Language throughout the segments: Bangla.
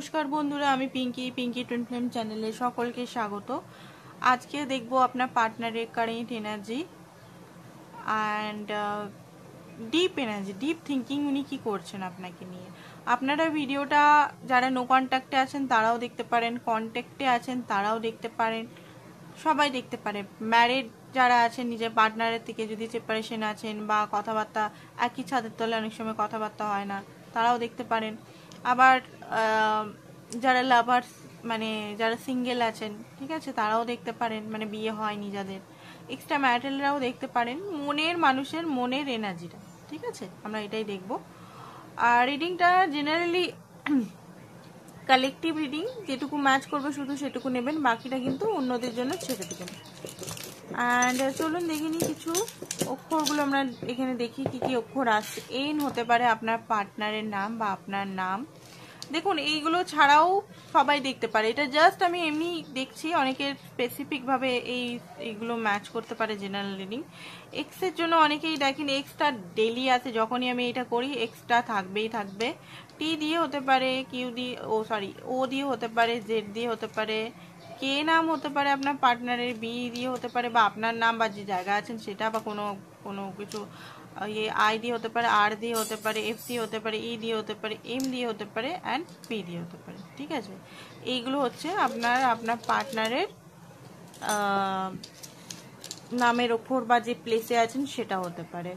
নমস্কার বন্ধুরা, আমি পিঙ্কি টুইন ফ্লেম চ্যানেলে সকলকে স্বাগত। আজকে দেখব আপনার পার্টনারের current energy and deep energy, deep thinking উনি কি করছেন আপনাকে নিয়ে। আপনারা ভিডিওটা যারা নো কন্ট্যাক্টে আছেন তারাও দেখতে পারেন, কন্ট্যাক্টে আছেন তারাও দেখতে পারেন, সবাই দেখতে পারে। ম্যারিড যারা আছেন, নিজের পার্টনারের থেকে যদি সেপারেশন আছেন বা কথাবার্তা একই ছাদের তলে অনেক সময় কথাবার্তা হয় না, তারাও দেখতে পারেন। আবার যারা লাভার্স মানে যারা সিঙ্গেল আছেন, ঠিক আছে, তারাও দেখতে পারেন, মানে বিয়ে হয়নি যাদের, এক্সট্রা ম্যারিটালরাও দেখতে পারেন। মনের মানুষের মনের এনার্জিটা, ঠিক আছে, আমরা এটাই দেখব। আর রিডিংটা জেনারেলি কালেকটিভ রিডিং, যেটুকু ম্যাচ করবে শুধু সেটুকু নেবেন, বাকিটা কিন্তু অন্যদের জন্য ছেড়ে দেবেন। অ্যান্ড চলুন দেখে নিই কিছু অক্ষরগুলো। আমরা এখানে দেখি কি কি অক্ষর আসছে। এন হতে পারে আপনার পার্টনারের নাম বা আপনার নাম। দেখুন, এইগুলো ছাড়াও সবাই দেখতে পারে, এটা জাস্ট আমি এমনি দেখছি, অনেকের স্পেসিফিকভাবে এইগুলো ম্যাচ করতে পারে জেনারেল রিডিং। এক্সের জন্য অনেকেই দেখেন এক্সটা ডেলি আছে, যখনই আমি এটা করি এক্সটা থাকবেই থাকবে। টি দিয়ে হতে পারে, কিউ দিয়ে, ও দিয়ে হতে পারে, জেড দিয়ে হতে পারে, কে নাম হতে পারে আপনার পার্টনারের, বি দিয়ে হতে পারে বা আপনার নাম বা যে জায়গা আছেন সেটা, বা কোনো কিছু আই দিয়ে হতে পারে, আর দিয়ে হতে পারে, এফ দিয়ে হতে পারে, ই দিয়ে হতে পারে, এম দিয়ে হতে পারে, অ্যান্ড পি দিয়ে হতে পারে, ঠিক আছে। এইগুলো হচ্ছে আপনার পার্টনারের নামের অক্ষর বা যে প্লেসে আছেন সেটা হতে পারে।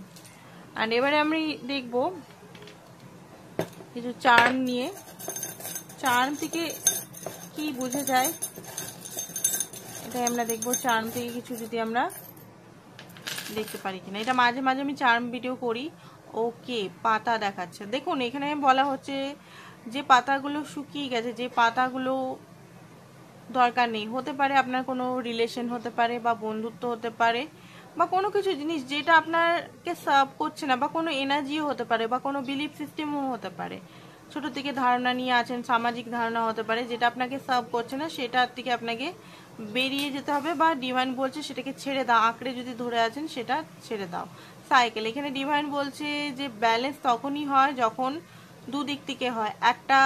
অ্যান্ড এবারে আমি দেখব কিছু চার্ম নিয়ে, চার্ম থেকে কি বোঝা যায় এটাই আমরা দেখবো। চার্ম থেকে কিছু যদি আমরা দেখতে পারি কিনা, এটা মাঝে মাঝে আমি চার্ম ভিডিও করি। ওকে, পাতা দেখাচ্ছে। দেখুন, এখানে বলা হচ্ছে যে পাতাগুলো শুকিয়ে গেছে, যে পাতাগুলো দরকার নেই, হতে পারে আপনার কোনো রিলেশন হতে পারে বা বন্ধুত্ব হতে পারে বা কোনো কিছু জিনিস যেটা আপনাকে সার্ভ করছে না, বা কোনো এনার্জিও হতে পারে বা কোনো বিলিফ সিস্টেমও হতে পারে। ছোট থেকে ধারণা নিয়ে আছেন, সামাজিক ধারণা হতে পারে, যেটা আপনাকে সার্ভ করছে না সেটার থেকে আপনাকে বেরিয়ে যেতে হবে, বা ডিভাইন বলছে সেটাকে ছেড়ে দাও। আঁকড়ে যদি ধরে আছেন সেটা ছেড়ে দাও। সাইকেল, এখানে ডিভাইন বলছে যে ব্যালেন্স তখনই হয় যখন দুদিক থেকে হয়, একটা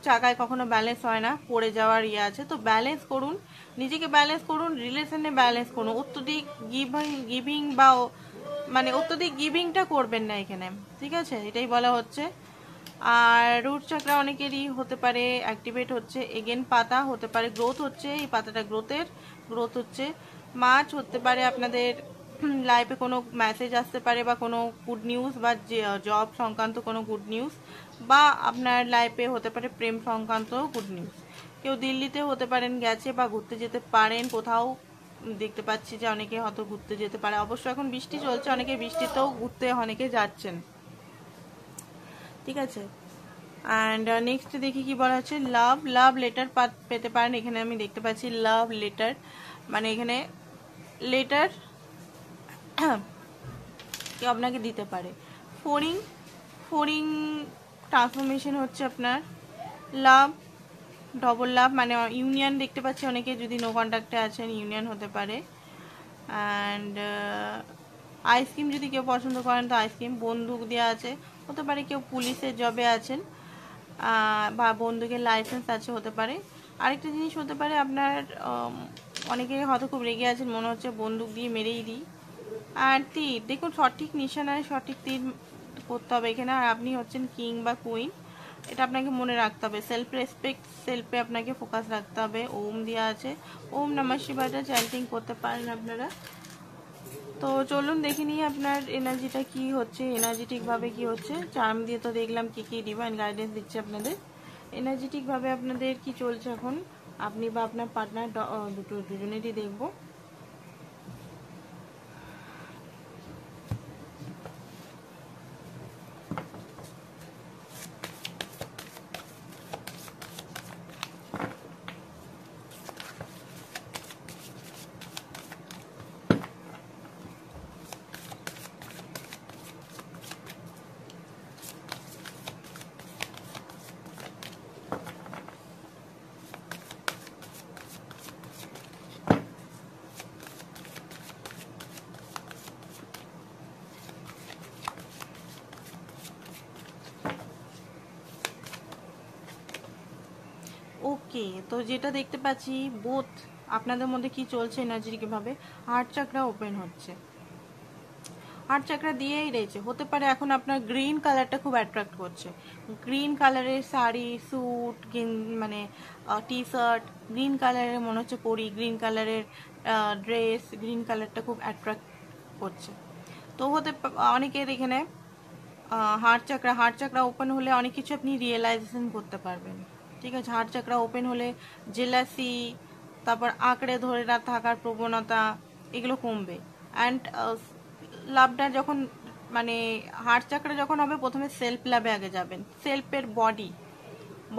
চাকায় কখনো ব্যালেন্স হয় না, পড়ে যাওয়ার ইয়ে আছে। তো ব্যালেন্স করুন, নিজেকে ব্যালেন্স করুন, রিলেশনে ব্যালেন্স করুন। অত্যধিক গিভিং বা মানে অত্যধিক গিভিংটা করবেন না এখানে, ঠিক আছে, এটাই বলা হচ্ছে। আর রুট চাকরা অনেকেরই হতে পারে অ্যাক্টিভেট হচ্ছে। এগেন পাতা হতে পারে গ্রোথ হচ্ছে, এই পাতাটা গ্রোথ হচ্ছে। মাছ হতে পারে আপনাদের লাইফে কোনো মেসেজ আসতে পারে বা কোনো গুড নিউজ, বা জব সংক্রান্ত কোনো গুড নিউজ, বা আপনার লাইফে হতে পারে প্রেম সংক্রান্ত গুড নিউজ। কেউ দিল্লিতে হতে পারেন গেছে বা ঘুরতে যেতে পারেন কোথাও, দেখতে পাচ্ছি যে অনেকে হয়তো ঘুরতে যেতে পারে। অবশ্য এখন বৃষ্টি চলছে, অনেকে বৃষ্টিতেও ঘুরতে অনেকে যাচ্ছেন, ঠিক আছে। অ্যান্ড নেক্সট দেখি কি বলা হচ্ছে। লাভ লেটার পেতে পারেন। এখানে আমি দেখতে পাচ্ছি লাভ লেটার, মানে এখানে লেটার কেউ আপনাকে দিতে পারে। ফোরিং ট্রান্সফরমেশন হচ্ছে আপনার লাভ, ডবল লাভ, মানে ইউনিয়ন দেখতে পাচ্ছি। অনেকে যদি নো কন্ট্যাক্টে আছেন ইউনিয়ন হতে পারে। অ্যান্ড আইসক্রিম যদি কেউ পছন্দ করেন তো আইসক্রিম। বন্দুক দেওয়া আছে, হতে পারে কেউ পুলিশের জবে আছেন বা বন্দুকের লাইসেন্স আছে, হতে পারে। আরেকটা জিনিস হতে পারে আপনার অনেকে হয়তো খুব রেগে আছেন, মনে হচ্ছে বন্দুক দিয়ে মেরেই দিই। আর তীর, দেখুন সঠিক নিশানায় সঠিক তীর করতে হবে এখানে। আর আপনি হচ্ছেন কিং বা কুইন, এটা আপনাকে মনে রাখতে হবে। সেলফ রেসপেক্ট, সেলফে আপনাকে ফোকাস রাখতে হবে। ওম দেওয়া আছে, ওম নমঃ শিবায়টা চ্যান্টিং করতে পারেন আপনারা। তো চলুন দেখে নিই আপনার এনার্জিটা কি হচ্ছে, এনার্জেটিকভাবে কি হচ্ছে। চার্ম দিয়ে তো দেখলাম কি কি ডিভাইন গাইডেন্স দিচ্ছে আপনাদের। এনার্জেটিকভাবে আপনাদের কি চলছে এখন, আপনি বা আপনার পার্টনার দুজনেরই দেখবো। ওকে, তো যেটা দেখতে পাচ্ছি বোথ আপনাদের মধ্যে কি চলছে এনার্জি কিভাবে, হার্ট চাকরা ওপেন হচ্ছে, হার্ট চাকরা দিয়েই রয়েছে। হতে পারে এখন আপনার গ্রিন কালারটা খুব অ্যাট্রাক্ট করছে, গ্রিন কালারের শাড়ি, স্যুট, মানে টি শার্ট, গ্রিন কালারের মনে হচ্ছে পরি, গ্রিন কালারের ড্রেস, গ্রিন কালারটা খুব অ্যাট্রাক্ট করছে। তো অনেকের এখানে হার্ট চাকরা ওপেন হলে অনেক কিছু আপনি রিয়েলাইজেশন করতে পারবেন। ঠিক আছে, হার্ট চাকরা ওপেন হলে জেলাসি, তারপর আঁকড়ে ধরে না থাকার প্রবণতা, এগুলো কমবে। অ্যান্ড লাভটা যখন মানে হার্ট চাকরা যখন হবে, প্রথমে সেলফ লাভে আগে যাবেন। সেলফের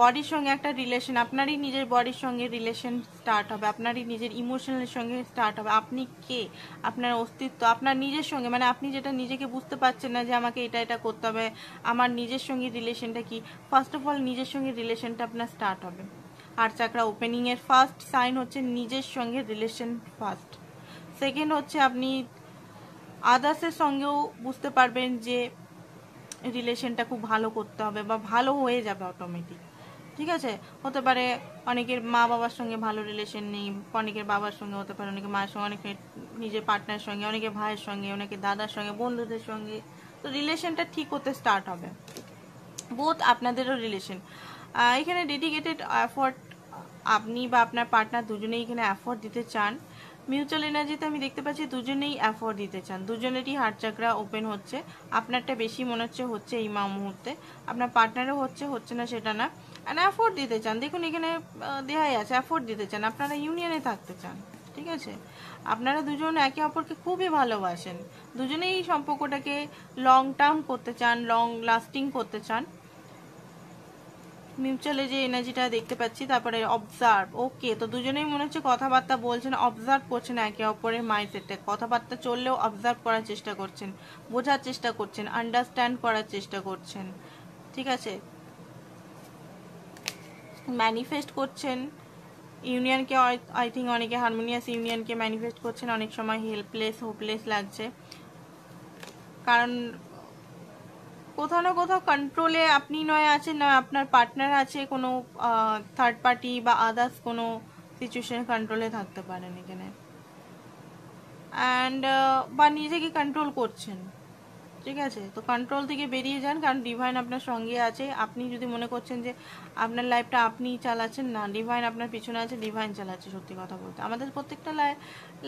বডির সঙ্গে একটা রিলেশন, আপনারই নিজের বডির সঙ্গে রিলেশন স্টার্ট হবে, আপনারই নিজের ইমোশনের সঙ্গে স্টার্ট হবে। আপনি কে, আপনার অস্তিত্ব আপনার নিজের সঙ্গে, মানে আপনি যেটা নিজেকে বুঝতে পারছেন না যে আমাকে এটা করতে হবে, আমার নিজের সঙ্গে রিলেশনটা কি, ফার্স্ট অফ অল নিজের সঙ্গে রিলেশনটা আপনার স্টার্ট হবে। হার্ট চাকরা ওপেনিং এর ফার্স্ট সাইন হচ্ছে নিজের সঙ্গে রিলেশন ফার্স্ট। সেকেন্ড হচ্ছে আপনি আদার্সের সঙ্গেও বুঝতে পারবেন যে রিলেশনটা খুব ভালো করতে হবে বা ভালো হয়ে যাবে অটোমেটিক। ঠিক আছে, হতে পারে অনেকের মা বাবার সঙ্গে ভালো রিলেশন নেই, অনেকের বাবার সঙ্গে হতে পারে, অনেকের মায়ের সঙ্গে, অনেকের নিজের পার্টনারের সঙ্গে, অনেকের ভাইয়ের সঙ্গে, অনেকের দাদার সঙ্গে, বন্ধুদের সঙ্গে। তো রিলেশনটা ঠিক হতে স্টার্ট হবে, বোথ আপনাদেরও রিলেশন। এখানে ডেডিকেটেড এফোর্ট আপনি বা আপনার পার্টনার দুজনেই এখানে এফোর্ট দিতে চান। মিউচুয়াল এনার্জিতে আমি দেখতে পাচ্ছি দুজনেই এফোর্ট দিতে চান, দুজনেরই হার্ট চাকরা ওপেন হচ্ছে। আপনারটা বেশি মনে হচ্ছে এই মুহূর্তে, আপনার পার্টনারও হচ্ছে না সেটা না, অ্যান্ড এফোর্ট দিতে চান। দেখুন এখানে দেখাই আছে, এফোর্ট দিতে চান, আপনারা ইউনিয়নে থাকতে চান। ঠিক আছে, আপনারা দুজন একে অপরকে খুবই ভালোবাসেন, দুজনেই এই সম্পর্কটাকে লং টার্ম করতে চান, লং লাস্টিং করতে চান। মিউচুয়ালে যে এনার্জিটা দেখতে পাচ্ছি, তারপরে অবজার্ভ। ওকে, তো দুজনেই মনে হচ্ছে কথাবার্তা বলছেন, অবজার্ভ করছেন একে অপরের মাইন্ডসেটে, কথাবার্তা চললেও অবজার্ভ করার চেষ্টা করছেন, বোঝার চেষ্টা করছেন, আন্ডারস্ট্যান্ড করার চেষ্টা করছেন। ঠিক আছে, ম্যানিফেস্ট করছেন ইউনিয়নকে। আই থিঙ্ক অনেকে হারমোনিয়াস ইউনিয়নকে ম্যানিফেস্ট করছেন, অনেক সময় হেল্পলেস হোপলেস লাগছে, কারণ কোথাও না কোথাও কন্ট্রোলে আপনি নয় আছেন, নয় আপনার পার্টনার আছে, কোনো থার্ড পার্টি বা আদার্স কোনো সিচুয়েশন কন্ট্রোলে থাকতে পারেন এখানে, অ্যান্ড বা নিজেকে কন্ট্রোল করছেন। ঠিক আছে, তো কন্ট্রোল থেকে বেরিয়ে যান, কারণ ডিভাইন আপনার সঙ্গে আছে। আপনি যদি মনে করছেন যে আপনার লাইফটা আপনিই চালাচ্ছেন, না, ডিভাইন আপনার পিছনে আছে, ডিভাইন চালাচ্ছে। সত্যি কথা বলতে আমাদের প্রত্যেকটা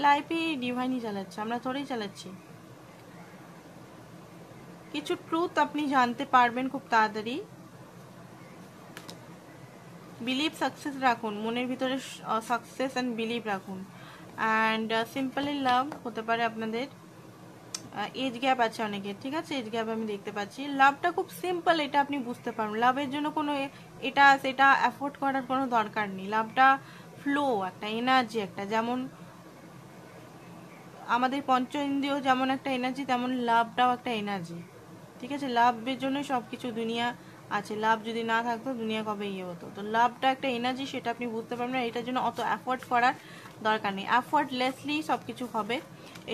লাইফই ডিভাইনই চালাচ্ছে, আমরা থোড়েই চালাচ্ছি। কিছু ট্রুথ আপনি জানতে পারবেন খুব তাড়াতাড়ি। বিলিভ সাকসেস রাখুন, মনের ভিতরে সাকসেস অ্যান্ড বিলিভ রাখুন। অ্যান্ড সিম্পলি লাভ হতে পারে আপনাদের। এজ গ্যাপ আছে অনেকের, ঠিক আছে, এজ গ্যাপ আমি দেখতে পাচ্ছি। লাভটা খুব সিম্পল, এটা আপনি বুঝতে পারবেন। লাভের জন্য কোনো এটা সেটা অ্যাফোর্ড করার কোনো দরকার নেই। লাভটা ফ্লো, একটা এনার্জি, একটা যেমন আমাদের পঞ্চ ইন্দ্রিয় যেমন একটা এনার্জি, তেমন লাভটাও একটা এনার্জি। ঠিক আছে, লাভের জন্য সব কিছু দুনিয়া আছে, লাভ যদি না থাকতো দুনিয়া কবে হতো। তো লাভটা একটা এনার্জি, সেটা আপনি বুঝতে পারবেন না, এটার জন্য অত এফোর্ট করার দরকার নেই, এফোর্টলেসলি সব কিছু হবে,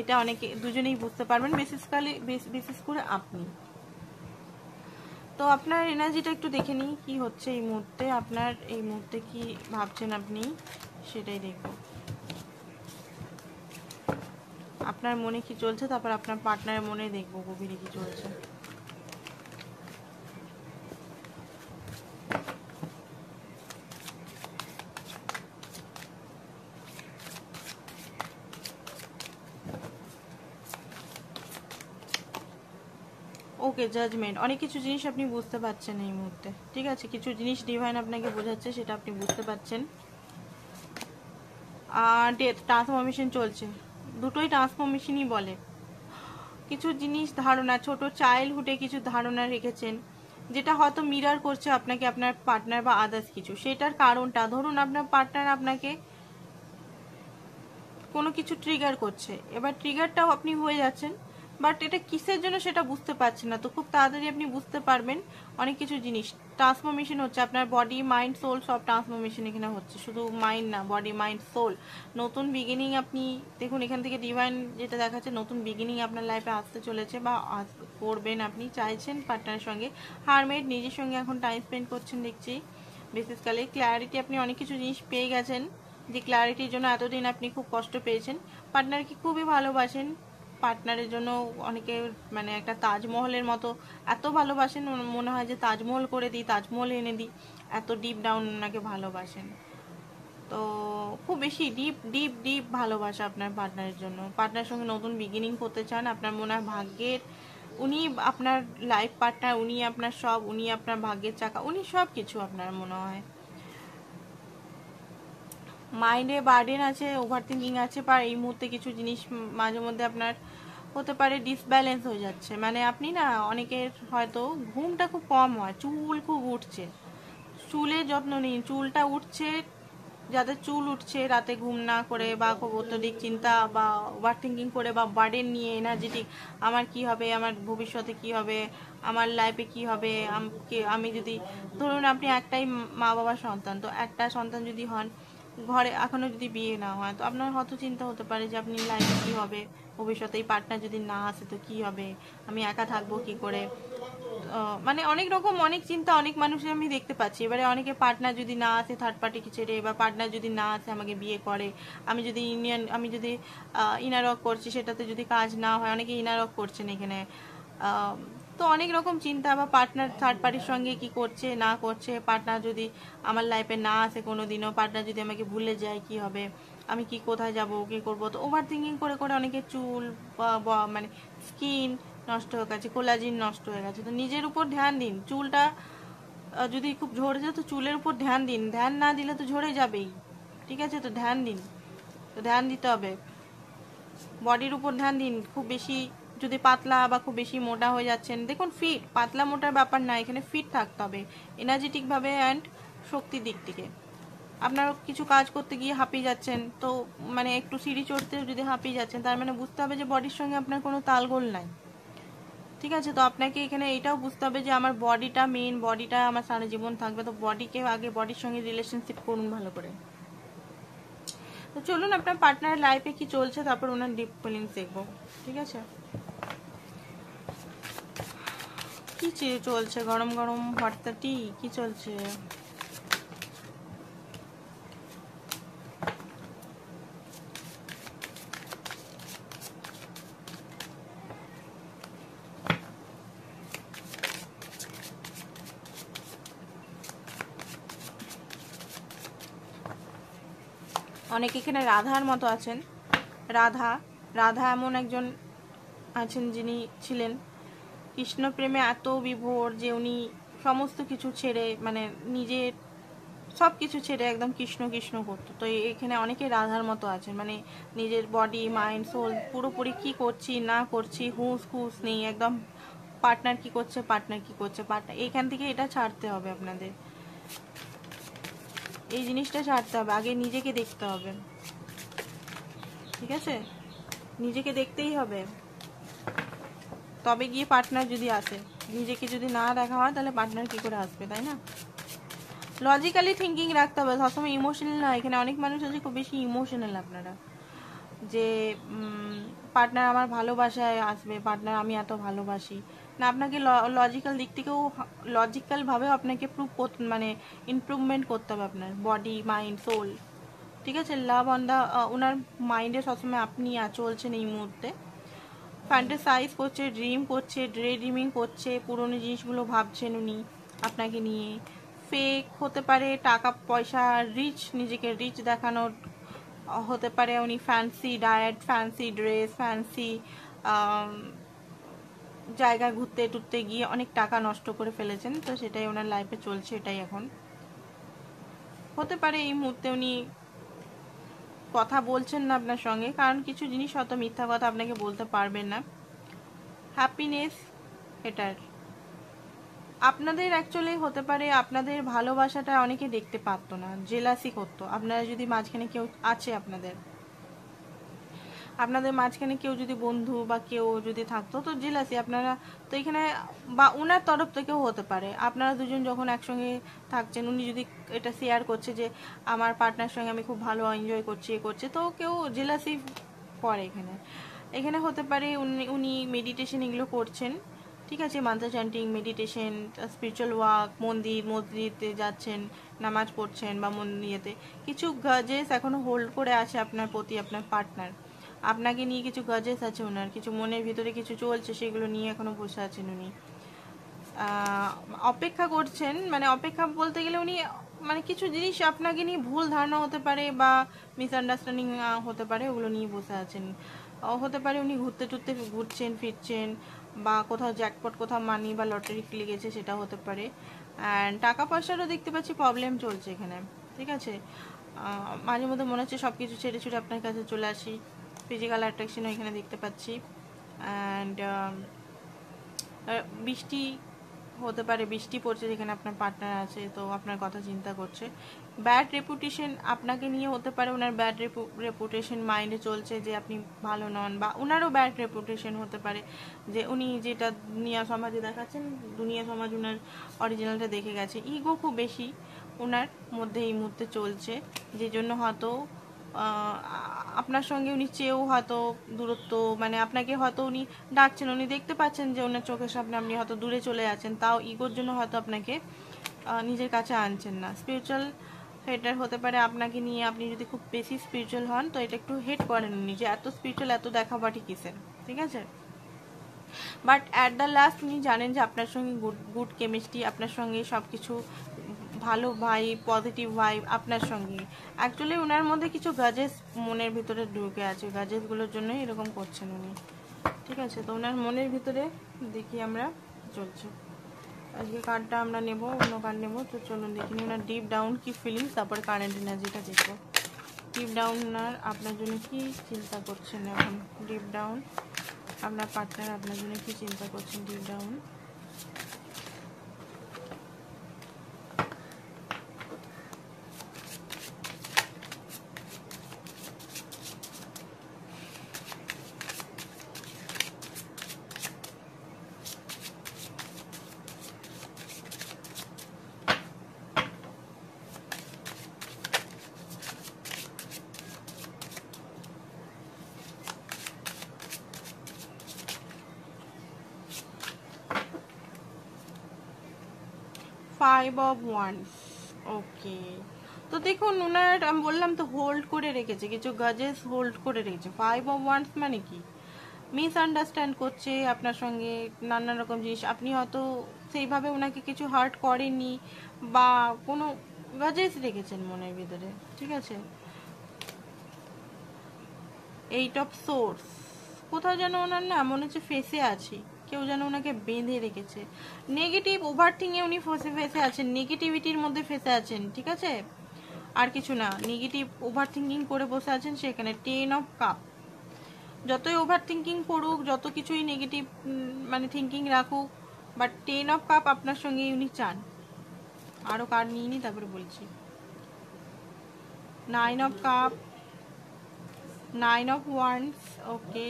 এটা অনেকে দুজনেই বুঝতে পারবেন, বিশেষ করে আপনি। তো আপনার এনার্জিটা একটু দেখে নিই কি হচ্ছে এই মুহূর্তে, আপনার এই মুহূর্তে কি ভাবছেন আপনি, সেটাই দেখব। আপনার মনে কি চলছে, তারপর আপনার পার্টনারের মনে দেখবো গভীরে কি চলছে। ওকে, জাজমেন্ট। অনেক কিছু জিনিস আপনি বুঝতে পারছেন এই মুহূর্তে। ঠিক আছে, কিছু জিনিস ডিভাইন আপনাকে বোঝাচ্ছে, সেটা আপনি বুঝতে পারছেন। ডেথ ট্রান্সফরমেশন চলছে, দুটোই ট্রান্সফরমেশনই বলে। কিছু জিনিস ধারণা, ছোট চাইল্ডহুডে কিছু ধারণা রেখেছেন, যেটা হয়তো মিরার করছে আপনাকে আপনার পার্টনার বা আদার্স কিছু। সেটার কারণটা, ধরুন আপনার পার্টনার আপনাকে কোনো কিছু ট্রিগার করছে, এবার ট্রিগারটাও আপনি হয়ে যাচ্ছেন, বাট এটা কিসের জন্য সেটা বুঝতে পারছেন না। তো খুব তাড়াতাড়ি আপনি বুঝতে পারবেন, অনেক কিছু জিনিস ট্রান্সফরমেশন হচ্ছে, আপনার বডি মাইন্ড সোল সব ট্রান্সফরমেশন এখানে হচ্ছে, শুধু মাইন্ড না, বডি মাইন্ড সোল। নতুন বিগিনিং আপনি দেখুন, এখান থেকে ডিভাইন যেটা দেখাচ্ছে, নতুন বিগিনিং আপনার লাইফে আসতে চলেছে বা করবেন, আপনি চাইছেন পার্টনারের সঙ্গে। হারমেট নিজের সঙ্গে এখন টাইম স্পেন্ড করছেন দেখছি, বেসিক্যালি ক্ল্যারিটি, আপনি অনেক কিছু জিনিস পেয়ে গেছেন, যে ক্ল্যারিটির জন্য এতদিন আপনি খুব কষ্ট পেয়েছেন। পার্টনারকে খুবই ভালোবাসেন, পার্টনারের জন্য অনেকে মানে একটা তাজমহলের মতো এত ভালোবাসেন, মনে হয় যে তাজমহল করে দিই, তাজমহল এনে দিই, এত ডিপ ডাউন ওনাকে ভালোবাসেন। তো খুব বেশি ডিপ ডিপ ডিপ ভালোবাসা আপনার পার্টনারের জন্য। পার্টনারের সঙ্গে নতুন বিগিনিং করতে চান, আপনার মনে হয় ভাগ্যের, উনি আপনার লাইফ পার্টনার, উনি আপনার সব, উনি আপনার ভাগ্যের চাকা, উনি সব কিছু আপনার মনে হয়। মাইন্ডে বার্ডেন আছে, ওভার থিঙ্কিং আছে, বা এই মুহূর্তে কিছু জিনিস মাঝে মধ্যে আপনার হতে পারে ডিসব্যালেন্স হয়ে যাচ্ছে। মানে আপনি না, অনেকের হয়তো ঘুমটা খুব কম হয়, চুল খুব উঠছে, চুলের যত্ন নিন, চুলটা উঠছে, যাদের চুল উঠছে রাতে ঘুম না করে বা খুব অত্যধিক চিন্তা বা ওভার থিঙ্কিং করে বা বার্ডেন নিয়ে এনার্জেটিক, আমার কি হবে, আমার ভবিষ্যতে কি হবে, আমার লাইফে কি হবে, আমি যদি ধরুন আপনি একটাই মা বাবার সন্তান, তো একটা সন্তান যদি হন, ঘরে এখনো যদি বিয়ে না হয়, তো আপনার হয়তো চিন্তা হতে পারে যে আপনি লাইফে কি হবে, ভবিষ্যতে এই পার্টনার যদি না আসে তো কি হবে, আমি একা থাকবো কি করে, মানে অনেক রকম অনেক চিন্তা অনেক মানুষের আমি দেখতে পাচ্ছি। এবারে অনেকে পার্টনার যদি না আসে থার্ড পার্টিকে ছেড়ে, বা পার্টনার যদি না আসে আমাকে বিয়ে করে, আমি যদি ইনার ওয়ার্ক করছি সেটাতে যদি কাজ না হয়, অনেকে ইনার ওয়ার্ক করছেন এখানে। তো অনেক রকম চিন্তা, বা পার্টনার থার্ড পার্টির সঙ্গে কি করছে না করছে, পার্টনার যদি আমার লাইফে না আসে কোনো দিনও, পার্টনার যদি আমাকে ভুলে যায় কি হবে, আমি কি কোথায় যাব কি করব। তো ওভার থিঙ্কিং করে করে অনেকে চুল মানে স্কিন নষ্ট হয়ে গেছে, কোলাজিন নষ্ট হয়ে গেছে। তো নিজের উপর ধ্যান দিন। চুলটা যদি খুব ঝরে যায় তো চুলের উপর ধ্যান দিন, ধ্যান না দিলে তো ঝরে যাবেই, ঠিক আছে? তো ধ্যান দিন, তো ধ্যান দিতে হবে, বডির উপর ধ্যান দিন। খুব বেশি যদি পাতলা বা খুব বেশি মোটা হয়ে যাচ্ছেন, দেখুন ফিট, পাতলা মোটার ব্যাপার না, এখানে ফিট থাকতে হবে এনার্জেটিকভাবে অ্যান্ড শক্তির দিক থেকে। আপনার কিছু কাজ করতে গিয়ে হাঁপিয়ে যাচ্ছেন, তো মানে একটু সিঁড়ি চড়তেও যদি হাঁপিয়ে যাচ্ছেন, তার মানে বুঝতে হবে যে বডির সঙ্গে আপনার কোনো তালগোল নাই, ঠিক আছে? তো আপনাকে এখানে এটাও বুঝতে হবে যে আমার বডিটা মেন, বডিটা আমার সারা জীবন থাকবে, তো বডিকে আগে, বডির সঙ্গে রিলেশনশিপ করুন ভালো করে। তো চলুন আপনার পার্টনারের লাইফে কি চলছে, তারপর ওনার ডিপ ফিলিংস দেখবো, ঠিক আছে? কি চলছে, গরম গরম ভর্তা টি কি চলছে? অনেকে এখানে রাধার মতো আছেন। রাধা, রাধা এমন একজন আছেন যিনি ছিলেন কৃষ্ণ প্রেমে এত বিভোর যে উনি সমস্ত কিছু ছেড়ে, মানে নিজের সব কিছু ছেড়ে একদম কৃষ্ণ কৃষ্ণ করতো। তো এখানে অনেকে রাধার মতো আছেন, মানে নিজের বডি মাইন্ড সোল পুরোপুরি কি করছি না করছি হুঁশ খুশ নেই, একদম পার্টনার কি করছে, পার্টনার কি করছে, পার্টনার, এইখান থেকে এটা ছাড়তে হবে আপনাদের, এই জিনিসটা ছাড়তে হবে, আগে নিজেকে দেখতে হবে, ঠিক আছে? নিজেকে দেখতেই হবে, তবে গিয়ে পার্টনার যদি আসে। নিজেকে যদি না দেখা হয় তাহলে পার্টনার কি করে আসবে, তাই না? লজিক্যালি থিঙ্কিং রাখতে হবে, সবসময় ইমোশনাল না। এখানে অনেক মানুষ আছে খুব বেশি ইমোশনাল আপনারা, যে পার্টনার আমার ভালোবাসায় আসবে, পার্টনার আমি এত ভালোবাসি না। আপনাকে লজিক্যাল দিক থেকেও, লজিক্যালভাবেও আপনাকে মানে ইমপ্রুভমেন্ট করতে হবে আপনার বডি মাইন্ড সোল, ঠিক আছে? লাভ অন দ্য, ওনার মাইন্ডে সবসময় আপনি চলছেন এই মুহূর্তে, ফ্যান্টাসাইজ করছে, ড্রিম করছে, ড্রে ড্রিমিং করছে, পুরনো জিনিসগুলো ভাবছেন উনি আপনাকে নিয়ে। ফেক হতে পারে, টাকা পয়সা, রিচ, নিজেকে রিচ দেখানোর হতে পারে। উনি fancy diet, fancy dress, fancy জায়গায় ঘুরতে টুরতে গিয়ে অনেক টাকা নষ্ট করে ফেলেছেন, তো সেটাই ওনার লাইফে চলছে, এটাই এখন হতে পারে। এই মুহূর্তে উনি কথা বলছেন না আপনার সঙ্গে, কারণ কিছু জিনিস হয়তো মিথ্যা কথা আপনাকে বলতে পারবেন না। হ্যাপিনেস এটার আপনাদের অ্যাকচুয়ালি হতে পারে, আপনাদের ভালোবাসাটা অনেকে দেখতে পারতো না, জেলাসি করতো। আপনারা যদি মাঝখানে কেউ আছে, আপনাদের মাঝখানে কেউ যদি বন্ধু বা কেউ যদি থাকতো, তো জেলাসি আপনারা, তো এখানে বা ওনার তরফ থেকেও হতে পারে। আপনারা দুজন যখন একসঙ্গে থাকছেন, উনি যদি এটা শেয়ার করছে যে আমার পার্টনার সঙ্গে আমি খুব ভালো এনজয় করছি, এ করছে, তো কেউ জেলাসি করে এখানে। এখানে হতে পারে উনি মেডিটেশন এগুলো করছেন, ঠিক আছে? মান্ত্র চ্যান্টিং, মেডিটেশন, স্পিরিচুয়াল ওয়ার্ক, মন্দির মসজিদে যাচ্ছেন, নামাজ পড়ছেন বা মন ইয়েতে, কিছু গাজেস এখনো হোল্ড করে আছে আপনার প্রতি, আপনার পার্টনার আপনাকে নিয়ে কিছু গাজেস আছে ওনার, কিছু মনের ভিতরে কিছু চলছে, সেগুলো নিয়ে এখনো বসে আছেন উনি। অপেক্ষা করছেন, মানে অপেক্ষা বলতে গেলে উনি মানে কিছু জিনিস আপনাকে নিয়ে ভুল ধারণা হতে পারে বা মিসআন্ডারস্ট্যান্ডিং হতে পারে, ওগুলো নিয়ে বসে আছেন। হতে পারে উনি ঘুরতে টুরতে ঘুরছেন ফিরছেন, বা কোথাও জ্যাকপট, কোথাও মানি বা লটারি লেগেছে, সেটা হতে পারে। অ্যান্ড টাকা পয়সারও দেখতে পাচ্ছি প্রবলেম চলছে এখানে, ঠিক আছে। মাঝে মধ্যে মনে হচ্ছে সব কিছু ছেড়ে ছুড়ে আপনার কাছে চলে আসি, ফিজিক্যাল অ্যাট্রাকশনও এখানে দেখতে পাচ্ছি। অ্যান্ড বৃষ্টি হতে পারে, বৃষ্টি পড়ছে যেখানে আপনার পার্টনার আছে, তো আপনার কথা চিন্তা করছে। ব্যাড রেপুটেশন আপনাকে নিয়ে হতে পারে, ওনার ব্যাড রেপুটেশন মাইন্ডে চলছে যে আপনি ভালো নন, বা ওনারও ব্যাড রেপুটেশন হতে পারে যে উনি যেটা দুনিয়া সমাজে দেখাচ্ছেন, দুনিয়া সমাজ ওনার অরিজিনালটা দেখে গেছে। ইগো খুব বেশি ওনার মধ্যে এই মুহূর্তে চলছে, যে জন্য হয়তো আপনার সঙ্গে উনি চেয়েও হয়তো দূরত্ব, মানে আপনাকে হয়তো উনি ডাকছেন, উনি দেখতে পাচ্ছেন যে ওনার চোখের সামনে আপনি হয়তো দূরে চলে যাচ্ছেন, তাও ইগোর জন্য হয়তো আপনাকে নিজের কাছে আনছেন না। স্পিরিচুয়াল হেটার হতে পারে আপনাকে নিয়ে, আপনি যদি খুব বেশি স্পিরিচুয়াল হন তো এটা একটু হেট করেন উনি, যে এত স্পিরিচুয়াল এত দেখাবাটি কিসের, ঠিক আছে। বাট অ্যাট দ্য লাস্ট উনি জানেন যে আপনার সঙ্গে গুড কেমিস্ট্রি, আপনার সঙ্গে সব কিছু ভালো ভাইব, পজিটিভ ভাইব আপনার সঙ্গে। অ্যাকচুয়ালি ওনার মধ্যে কিছু গাজেস মনের ভিতরে ঢুকে আছে, গাজেসগুলোর জন্যই এরকম করছেন উনি, ঠিক আছে। তো ওনার মনের ভিতরে দেখি আমরা চলছে। আজকে কার্ডটা আমরা নেব, অন্য কার্ড নেব, তো চলুন দেখি ওনার ডিপ ডাউন কি ফিলিংস, তারপর কারেন্ট এনার্জিটা দেখবো। ডিপ ডাউন ওনার আপনার জন্য কি চিন্তা করছেন এখন, ডিপ ডাউন আপনার পার্টনার আপনার জন্য কি চিন্তা করছেন, deep down. Five of wands, okay. তো দেখুন ওনার, আমি বললাম তো হোল্ড করে রেখেছে, কিছু গাজেস হোল্ড করে রেখেছে। ফাইভ অফ ওয়ান্স মানে কি, মিসআন্ডারস্ট্যান্ড করছে আপনার সঙ্গে নানান রকম জিনিস, আপনি হয়তো সেইভাবে ওনাকে কিছু হার্ট করেননি বা কোনো গাজেস রেখেছেন মনের ভিতরে, ঠিক আছে। এইট অফ সোর্স, কোথাও যেন ওনার না মনে হচ্ছে ফেসে আছি, কেউ যেন ওনাকে বেঁধে রেখেছে, নেগেটিভ ওভারথিংয়ে উনি ফেসে আছেন, নেগেটিভিটির মধ্যে ফেসে আছেন, ঠিক আছে। আর কিছু না, নেগেটিভ ওভার থিঙ্কিং করে বসে আছেন সেখানে। টেন অফ কাপ, যতই ওভার থিঙ্কিং করুক, যত কিছুই নেগেটিভ মানে থিঙ্কিং রাখুক, বাট টেন অফ কাপ আপনার সঙ্গে উনি চান। আরও কার্ড নিয়ে নি তারপরে বলছি। Nine of cup, nine of wands, okay.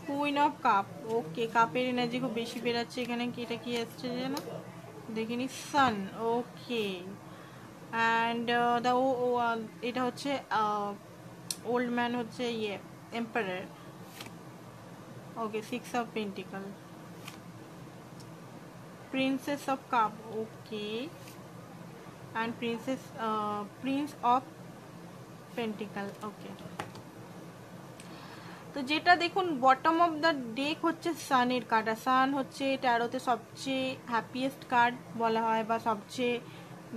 Queen of cup, okay. কাপের এনার্জি খুব বেশি বেরাচ্ছে এখানে, কি এটা কি আসছে যেন দেখিনি, সান, ওকে। অ্যান্ড দ্য এটা হচ্ছে ওল্ড ম্যান, হচ্ছে ইয়ে emperor, okay. Six of pentacle, princess of cup, okay. And prince of pentacle, okay. তো যেটা দেখুন বটম অফ দ্য ডেক হচ্ছে সানের কার্ড, আর সান হচ্ছে ট্যারোতে সবচেয়ে হ্যাপিয়েস্ট কার্ড বলা হয়, বা সবচেয়ে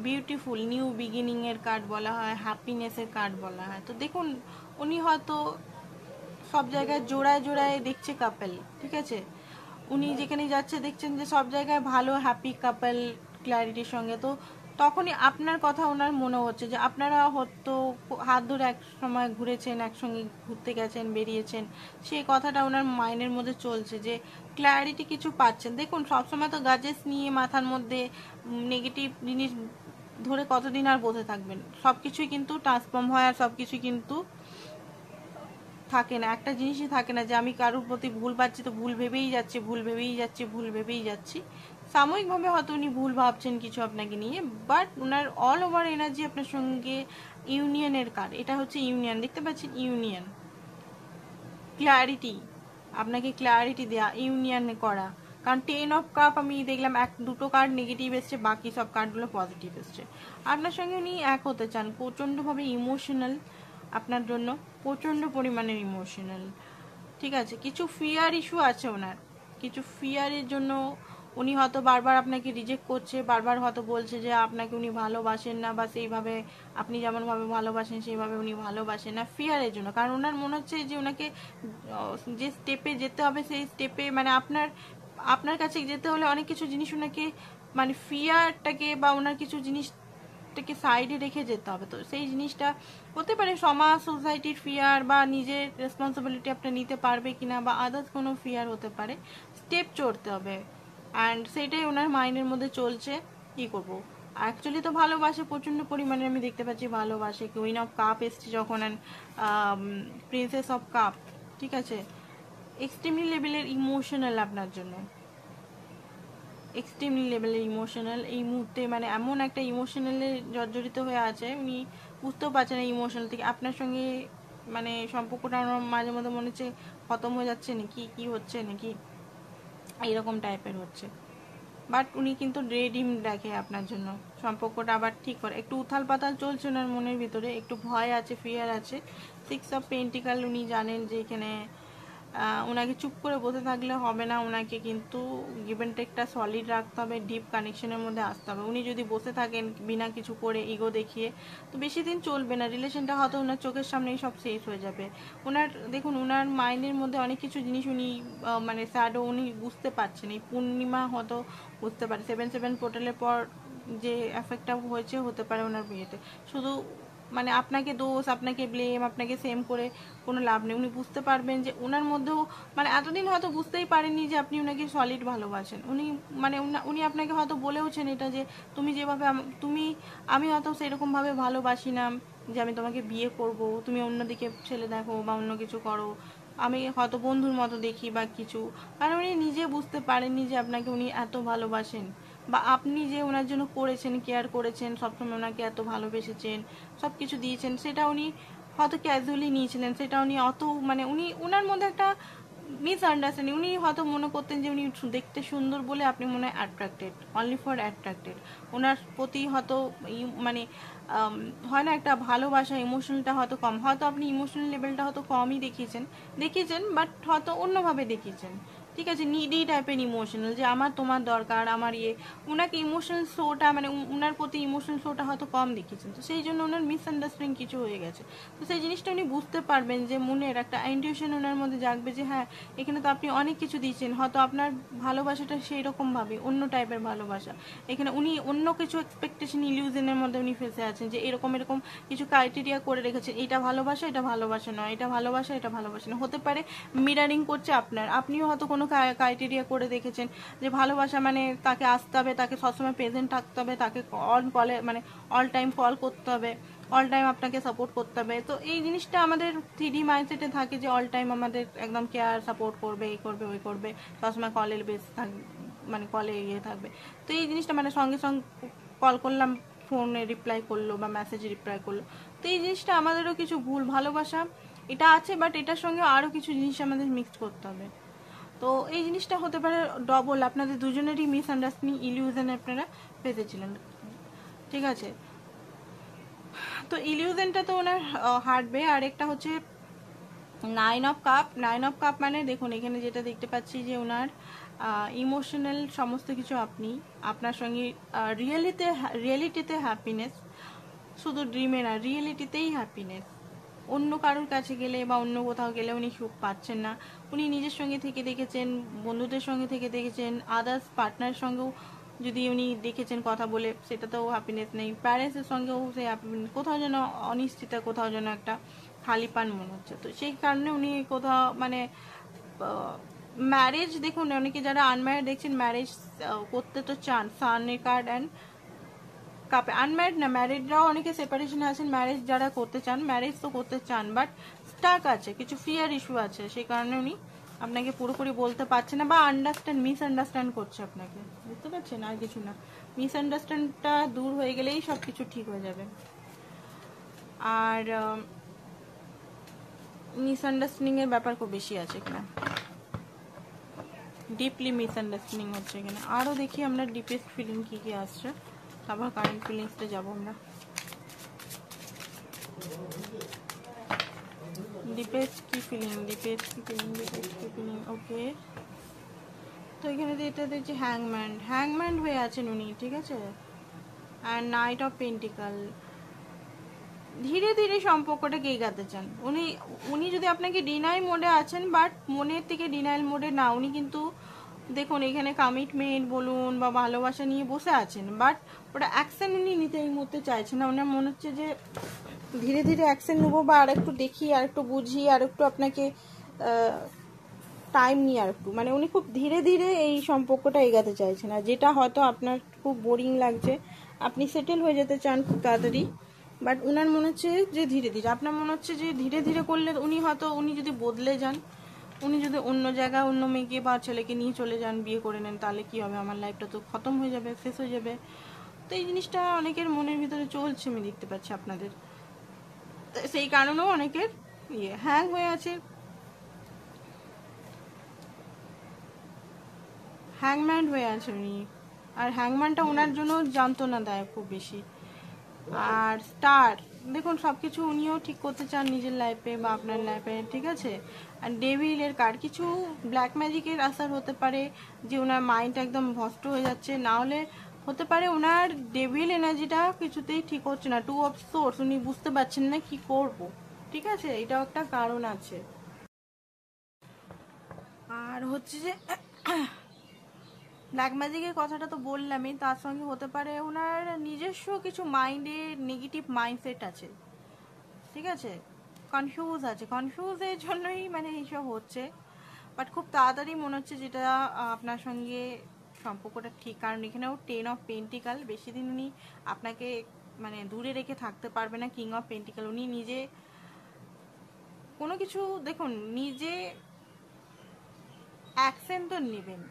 বিউটিফুল নিউ বিগিনিং এর কার্ড বলা হয়, হ্যাপিনেসের কার্ড বলা হয়। তো দেখুন উনি হয়তো সব জায়গায় জোড়ায় জোড়ায় দেখছে কাপেল, ঠিক আছে। উনি যেখানে যাচ্ছে দেখছেন যে সব জায়গায় ভালো হ্যাপি কাপেল ক্ল্যারিটির সঙ্গে, তো তখনই আপনার কথা ওনার মনে হচ্ছে যে আপনারা হয়তো হাত ধরে এক সময় ঘুরেছেন, একসঙ্গে ঘুরতে গেছেন, বেরিয়েছেন, সেই কথাটা ওনার মাইন্ডের মধ্যে চলছে, যে ক্ল্যারিটি কিছু পাচ্ছেন। দেখুন সবসময় তো গাজেস নিয়ে মাথার মধ্যে নেগেটিভ জিনিস ধরে কতদিন আর বসে থাকবেন, সব কিছুই কিন্তু ট্রান্সফর্ম হয়, আর সব কিছুই কিন্তু থাকে না, একটা জিনিসই থাকে না যে আমি কারোর প্রতি ভুল পাচ্ছি তো ভুল ভেবেই যাচ্ছি, ভুল ভেবেই যাচ্ছি, ভুল ভেবেই যাচ্ছি। সাময়িকভাবে হয়তো উনি ভুল ভাবছেন কিছু আপনাকে নিয়ে, but owner all over energy আপনার সঙ্গে ইউনিয়নের কার্ড, এটা হচ্ছে ইউনিয়ন, দেখতে পাচ্ছেন ইউনিয়ন, ক্ল্যারিটি, আপনাকে ক্ল্যারিটি দেয়া, ইউনিয়ন করা, কারণ 10 অফ কাপ আমি দেখলাম দুটো কার্ড নেগেটিভ এসছে, বাকি সব কার্ডগুলো পজিটিভ এসছে। আপনার সঙ্গে উনি এক হতে চান, প্রচণ্ডভাবে ইমোশনাল আপনার জন্য, প্রচণ্ড পরিমাণের ইমোশনাল। ঠিক আছে, কিছু ফিয়ার ইস্যু আছে ওনার, কিছু ফিয়ারের জন্য উনি হয়তো বারবার আপনাকে রিজেক্ট করছে, বারবার হয়তো বলছে যে আপনাকে উনি ভালোবাসেন না, বা সেইভাবে আপনি যেমনভাবে ভালোবাসেন সেইভাবে উনি ভালোবাসেন না, ফিয়ারের জন্য। কারণ ওনার মনে হচ্ছে যে ওনাকে যে স্টেপে যেতে হবে সেই স্টেপে মানে আপনার কাছে যেতে হলে অনেক কিছু জিনিস ওনাকে মানে ফিয়ারটাকে বা ওনার কিছু জিনিসটাকে সাইডে রেখে যেতে হবে। তো সেই জিনিসটা হতে পারে সমাজ সোসাইটির ফিয়ার, বা নিজের রেসপন্সিবিলিটি আপনি নিতে পারবে কিনা, বা আদার্স কোনো ফিয়ার হতে পারে, স্টেপ চড়তে হবে। অ্যান্ড সেটাই ওনার মাইন্ডের মধ্যে চলছে, কি করব। অ্যাকচুয়ালি তো ভালোবাসে প্রচণ্ড পরিমাণে, আমি দেখতে পাচ্ছি ভালোবাসে। কুইন অফ কাপ এসছে যখন, অ্যান্ড প্রিন্সেস অফ কাপ, ঠিক আছে, এক্সট্রিমলি লেভেলের ইমোশনাল আপনার জন্য, এক্সট্রিমলি লেভেলের ইমোশনাল এই মুহূর্তে, মানে এমন একটা ইমোশনালে জর্জরিত হয়ে আছে উনি বুঝতেও পারছেন না ইমোশনাল থেকে আপনার সঙ্গে মানে সম্পর্কটা আমার মাঝে মধ্যে মনে হচ্ছে খতম হয়ে যাচ্ছে নাকি, কি হচ্ছে নাকি, এইরকম টাইপের হচ্ছে। বাট উনি কিন্তু রেডিম দেখে আপনার জন্য সম্পর্কটা আবার ঠিক করে। একটু উথাল পাতাল চলছে ওনার মনের ভিতরে, একটু ভয় আছে, ফিয়ার আছে। 6 অফ পেন্টিকাল, উনি জানেন যে এখানে ওনাকে চুপ করে বসে থাকলে হবে না, ওনাকে কিন্তু গিভ অ্যান্ড টেকটা সলিড রাখতে হবে, ডিপ কানেকশনের মধ্যে আসতে হবে। উনি যদি বসে থাকেন বিনা কিছু করে, ইগো দেখিয়ে, তো বেশি দিন চলবে না রিলেশনটা, হয়তো ওনার চোখের সামনেই সব শেষ হয়ে যাবে। ওনার দেখুন ওনার মাইন্ডের মধ্যে অনেক কিছু জিনিস উনি মানে স্যাডও উনি বুঝতে পারছেন। এই পূর্ণিমা হয়তো বুঝতে পারে 7/7 পোর্টালের পর যে এফেক্টটা হয়েছে হতে পারে ওনার বিয়েতে। শুধু মানে আপনাকে দোষ, আপনাকে ব্লেম, আপনাকে সেম করে কোনো লাভ নেই। উনি বুঝতে পারবেন যে ওনার মধ্যেও মানে এতদিন হয়তো বুঝতেই পারেননি যে আপনি ওনাকে সলিড ভালোবাসেন। উনি মানে উনি আপনাকে হয়তো বলেওছেন এটা যে তুমি যেভাবে আমি হয়তো সেরকমভাবে ভালোবাসি না যে আমি তোমাকে বিয়ে করব, তুমি অন্যদিকে ছেলে দেখো বা অন্য কিছু করো, আমি হয়তো বন্ধুর মতো দেখি বা কিছু। কারণ উনি নিজে বুঝতে পারেননি যে আপনাকে উনি এত ভালোবাসেন, বা আপনি যে ওনার জন্য করেছেন, কেয়ার করেছেন, সবসময় ওনাকে এত ভালোবেসেছেন, সব কিছু দিয়েছেন, সেটা উনি হয়তো ক্যাজুয়ালি নিয়েছিলেন। সেটা উনি অত মানে উনি ওনার মধ্যে একটা মিসআন্ডারস্ট্যান্ডিং, উনি হয়তো মনে করতেন যে উনি দেখতে সুন্দর বলে আপনি মনে হয় অ্যাট্রাক্টেড, অনলি ফর অ্যাট্রাক্টেড। ওনার প্রতি হয়তো মানে হয় না একটা ভালোবাসা, ইমোশনালটা হয়তো কম, হয়তো আপনি ইমোশনাল লেভেলটা হয়তো কমই দেখিয়েছেন, বাট হয়তো অন্যভাবে দেখিয়েছেন। ঠিক আছে, নিডি টাইপের ইমোশনাল, যে আমার তোমার দরকার, আমার ওনাকে ইমোশনাল শোটা মানে ওনার প্রতি ইমোশনাল শোটা হয়তো কম দেখিয়েছেন। তো সেই জন্য ওনার মিসআন্ডারস্ট্যান্ডিং কিছু হয়ে গেছে। তো সেই জিনিসটা উনি বুঝতে পারবেন, যে মনের একটা ইনটিউশন ওনার মধ্যে জাগবে যে হ্যাঁ এখানে তো আপনি অনেক কিছু দিয়েছেন, হয়তো আপনার ভালোবাসাটা সেই রকমভাবে অন্য টাইপের ভালোবাসা। এখানে উনি অন্য কিছু এক্সপেকটেশন ইলিউশনের মধ্যে উনি ফেসে আছেন, যে এরকম কিছু ক্রাইটেরিয়া করে রেখেছেন, এটা ভালোবাসা, এটা ভালোবাসা নয়, এটা ভালোবাসা, এটা ভালোবাসা না। হতে পারে মিরারিং করছে আপনিও হয়তো কোনো ক্রাইটেরিয়া করে দেখেছেন যে ভালোবাসা মানে তাকে আসতে হবে, তাকে সবসময় প্রেজেন্ট থাকতে হবে, তাকে কলে মানে অল টাইম কল করতে হবে, অল টাইম আপনাকে সাপোর্ট করতে হবে। তো এই জিনিসটা আমাদের 3D মাইন্ডসেটে থাকে যে অল টাইম আমাদের একদম কেয়ার সাপোর্ট করবে, এই করবে ওই করবে, সবসময় কলের বেস থাকবে, মানে কলে থাকবে। তো এই জিনিসটা মানে সঙ্গে সঙ্গে কল করলাম, ফোনে রিপ্লাই করলো বা মেসেজে রিপ্লাই করলো। তো এই জিনিসটা আমাদেরও কিছু ভুল, ভালোবাসা এটা আছে বাট এটার সঙ্গে আরও কিছু জিনিস আমাদের মিক্সড করতে হবে। তো এই জিনিসটা হতে পারে ডবল, আপনাদের দুজনেরই মিসআন্ডারস্ট্যান্ডিং ইলিউশন আপনারা ফেসেছিলেন। ঠিক আছে, তো ইলিউশনটা তো ওনার হাঁটবে। আর একটা হচ্ছে 9 অফ কাপ মানে দেখুন এখানে যেটা দেখতে পাচ্ছি যে ওনার ইমোশনাল সমস্ত কিছু আপনার সঙ্গে রিয়েলিটিতে হ্যাপিনেস, শুধু ড্রিমে না, রিয়েলিটিতেই হ্যাপিনেস। অন্য কারোর কাছে গেলে বা অন্য কোথাও গেলে উনি সুখ পাচ্ছেন না। উনি নিজের সঙ্গে থেকে দেখেছেন, বন্ধুদের সঙ্গে থেকে দেখেছেন, আদার্স পার্টনারের সঙ্গেও যদি উনি দেখেছেন কথা বলে, সেটাতেও হ্যাপিনেস নেই। প্যারেন্টসের সঙ্গেও সে কোথাও যেন অনিশ্চিত, কোথাও যেন একটা খালিপান মনে হচ্ছে। তো সেই কারণে উনি কোথাও মানে ম্যারেজ, দেখুন অনেকে যারা আনম্যারিড দেখছেন ম্যারেজ করতে তো চান, সানের কার্ড অ্যান্ড কাপে, আনম্যারিড না ম্যারিডরাও অনেকে সেপারেশনে আছেন। ম্যারেজ যারা করতে চান, ম্যারেজ তো করতে চান, বাট স্টাক আছে, কিছু ফিয়ার ইস্যু আছে, সেই কারণে উনি আপনাকে পুরোপুরি বলতে পারছে না, বা মিসআন্ডারস্ট্যান্ড করছে আপনাকে, বুঝতে পারছেন, আর কিছু না। মিসআন্ডারস্ট্যান্ডটা দূর হয়ে গেলেই সব কিছু ঠিক হয়ে যাবে। আর মিসআন্ডারস্ট্যান্ডিং এর ব্যাপার খুব বেশি আছে কিনা, ডিপলি মিসআন্ডারস্ট্যান্ডিং হচ্ছে এখানে। আরও দেখি আমরা ডিপেস্ট ফিলিং কী কী আসছে, তারপর কারেন্ট ফিলিংসটা যাবো আমরা। ডিপেস্ট কি ফিলিং, ডিপেস্ট কি ফিলিং, ডিপেস্ট কি ফিলিং। ওকে, তো এখানে এটা দেখছি হ্যাংম্যান হয়ে আছেন উনি, ঠিক আছে। অ্যান্ড নাইট অফ পেন্টিকাল, ধীরে ধীরে সম্পর্কটাকে এগাতে চান উনি। উনি যদি আপনাকে ডিনাই মোডে আছেন, বাট মনের থেকে ডিনাইল মোডে না, উনি কিন্তু দেখুন এখানে কমিটমেন্ট বলুন বা ভালোবাসা নিয়ে বসে আছেন, বাট ওটা অ্যাকশন উনি নিতে এই মুহূর্তে চাইছেন না। ওনার মনে হচ্ছে যে ধীরে ধীরে অ্যাকশন নেবো, বা আর একটু দেখি, আর একটু বুঝি, আর একটু আপনাকে টাইম নিয়ে আর একটু, মানে উনি খুব ধীরে ধীরে এই সম্পর্কটা এগাতে চাইছেন। আর যেটা হয়তো আপনার খুব বোরিং লাগছে, আপনি সেটেল হয়ে যেতে চান খুব তাড়াতাড়ি, বাট উনার মনে হচ্ছে যে ধীরে ধীরে, আপনার মনে হচ্ছে যে ধীরে ধীরে করলে উনি হয়তো, উনি যদি বদলে যান, উনি যদি অন্য জায়গায় অন্য মেয়েকে বা ছেলেকে নিয়ে চলে যান, বিয়ে করে নেন, তাহলে কি হবে, আমার লাইফটা তো খতম হয়ে যাবে, শেষ হয়ে যাবে। তো এই জিনিসটা অনেকের মনের ভিতরে চলছে, আমি দেখতে পাচ্ছি আপনাদের। সেই কারণেও অনেকের হ্যাং হয়ে আছে, হ্যাংম্যান হয়ে আছে উনি। আর হ্যাংম্যানটা ওনার জন্য যন্ত্রণাদায়ক খুব বেশি। আর স্টার, দেখুন সব কিছু উনিও ঠিক করতে চান নিজের লাইফে বা আপনার লাইফে, ঠিক আছে। আর ডেভিলের কার্ড, কিছু ব্ল্যাক ম্যাজিকের আসার হতে পারে যে ওনার মাইন্ড একদম ভস্ট হয়ে যাচ্ছে, না হলে হতে পারে ওনার ডেভিল এনার্জিটা কিছুতেই ঠিক হচ্ছে না। টু অফ সোর্স, উনি বুঝতে পারছেন না কি করব, ঠিক আছে, এটাও একটা কারণ আছে। আর হচ্ছে যে ব্ল্যাক ম্যাজিকের কথাটা তো বললামই, তার সঙ্গে হতে পারে ওনার নিজস্ব কিছু মাইন্ডে নেগেটিভ মাইন্ডসেট আছে, ঠিক আছে, কনফিউজ আছে, কনফিউজের জন্যই মানে এইসব হচ্ছে। বাট খুব তাড়াতাড়ি মনে হচ্ছে যেটা আপনার সঙ্গে সম্পর্কটা ঠিক, কারণ এখানেও 10 অফ পেন্টিকাল, বেশি দিন উনি আপনাকে মানে দূরে রেখে থাকতে পারবে না। কিং অফ পেন্টিকাল, উনি নিজে কোনো কিছু, দেখুন নিজে অ্যাকশন তো নেবেন,